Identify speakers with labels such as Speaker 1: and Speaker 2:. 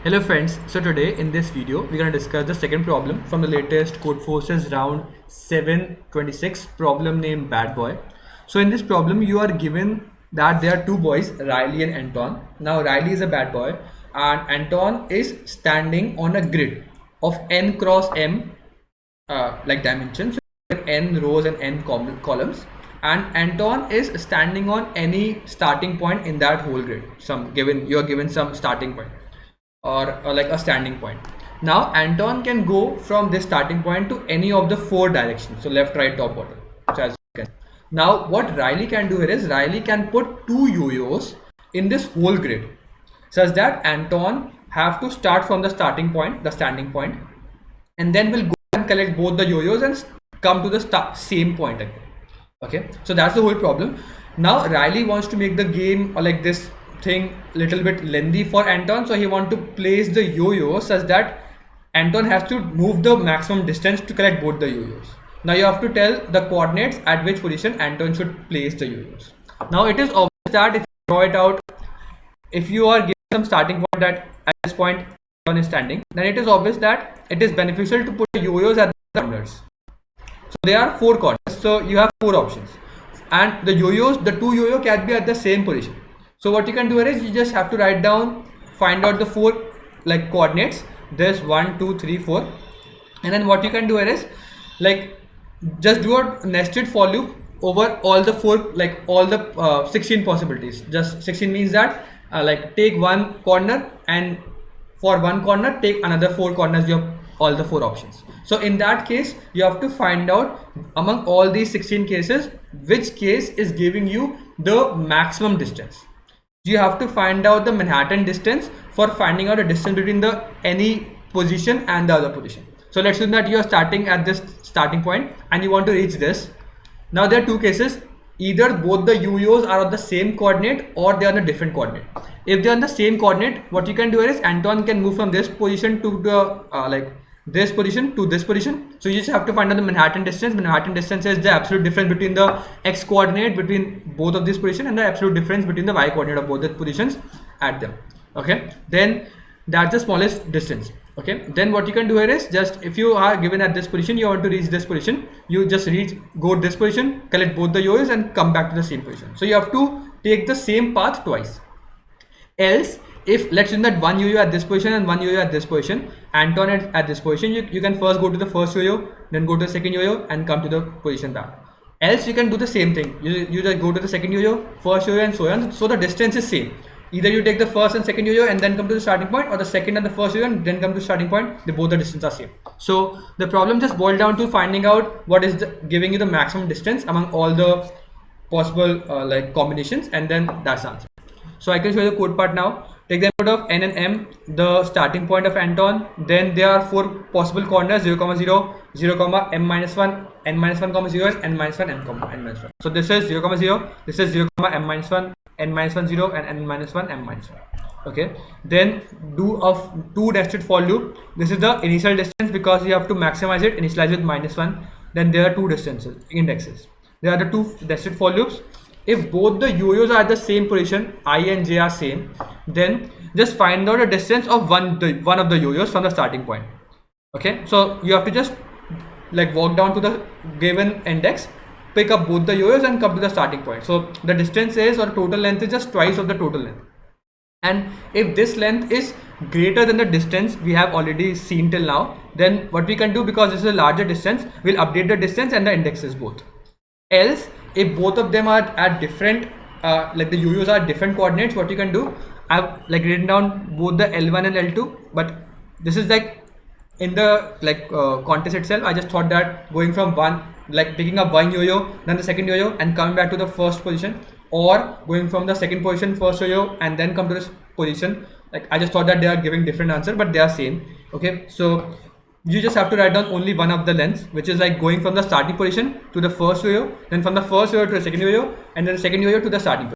Speaker 1: Hello friends, so today in this video we're going to discuss the second problem from the latest Codeforces round 726 problem named Bad Boy. So in this problem you are given that there are two boys, Riley and Anton. Now Riley is a bad boy and Anton is standing on a grid of n cross m like dimensions, so n rows and n columns, and Anton is standing on any starting point in that whole grid. You are given some starting point or like a standing point. Now Anton can go from this starting point to any of the four directions, so left, right, top, bottom. So as you can. Now what Riley can do here is Riley can put two yo-yos in this whole grid, such that Anton have to start from the starting point, the standing point, and then we'll go and collect both the yo-yos and come to the same point again. Okay, so that's the whole problem. Now Riley wants to make the game or like this thing little bit lengthy for Anton, so he want to place the yo-yo such that Anton has to move the maximum distance to collect both the yo-yos. Now you have to tell the coordinates at which position Anton should place the yo-yos. Now it is obvious that if you draw it out, if you are given some starting point that at this point Anton is standing, then it is obvious that it is beneficial to put the yo-yos at the corners. So there are four corners, so you have four options, and the yo-yos, the two yo-yo can be at the same position. So what you can do is you just have to write down, find out the four like coordinates. There's 1, 2, 3, 4, and then what you can do is like just do a nested for loop over all the four, like all the 16 possibilities. Just 16 means that like take one corner, and for one corner take another four corners. You have all the four options. So in that case you have to find out among all these 16 cases which case is giving you the maximum distance. You have to find out the Manhattan distance for finding out the distance between the any position and the other position. So let's assume that you are starting at this starting point and you want to reach this. Now there are two cases: either both the yo-yos are on the same coordinate or they are on a different coordinate. If they are on the same coordinate, what you can do is Anton can move from this position to the like this position to this position. So you just have to find out the Manhattan distance. Manhattan distance is the absolute difference between the x coordinate between both of these positions and the absolute difference between the y coordinate of both the positions at them. Okay, then that's the smallest distance. Okay, then what you can do here is just if you are given at this position, you want to reach this position, you just go this position, collect both the yo-yos and come back to the same position. So you have to take the same path twice. Else, if let's assume that one yo-yo at this position and one yo-yo at this position, Anton at this position, you can first go to the first yo-yo, then go to the second yo-yo and come to the position back. Else you can do the same thing. You just go to the second yo-yo, first yo-yo and so on. So the distance is same. Either you take the first and second yo-yo and then come to the starting point, or the second and the first yo-yo and then come to the starting point. Both the distance are same. So the problem just boiled down to finding out what is giving you the maximum distance among all the possible like combinations, and then that's the answer. So I can show you the code part now. Take the input of n and m, the starting point of Anton. Then there are four possible corners: 0, 0, 0, m minus 1, n minus 1, 0, and n minus 1, n minus 1. So this is 0, 0. This is 0, m minus 1, n minus 1, 0, and n minus 1, m minus 1. Okay. Then do of two nested for loop. This is the initial distance because you have to maximize it. Initialize with -1. Then there are two distances indexes. There are the two nested for loops. If both the yo-yos are at the same position, I and j are same, then just find out the distance of one of the yo-yos from the starting point. Okay, so you have to just like walk down to the given index, pick up both the yo-yos and come to the starting point. So the distance is, or total length is, just twice of the total length. And if this length is greater than the distance we have already seen till now, then what we can do, because this is a larger distance, we'll update the distance and the indexes both. Else, if both of them are at different like the yo-yos are different coordinates, what you can do, I've like written down both the L1 and L2, but this is like in the like contest itself. I just thought that going from one, like picking up one yo-yo, then the second yo-yo and coming back to the first position, or going from the second position, first yo-yo, and then come to this position, like I just thought that they are giving different answer, but they are same. Okay, so you just have to write down only one of the lengths, which is like going from the starting position to the first yo-yo, then from the first yo-yo to the second yo-yo, and then the second yo-yo to the starting position.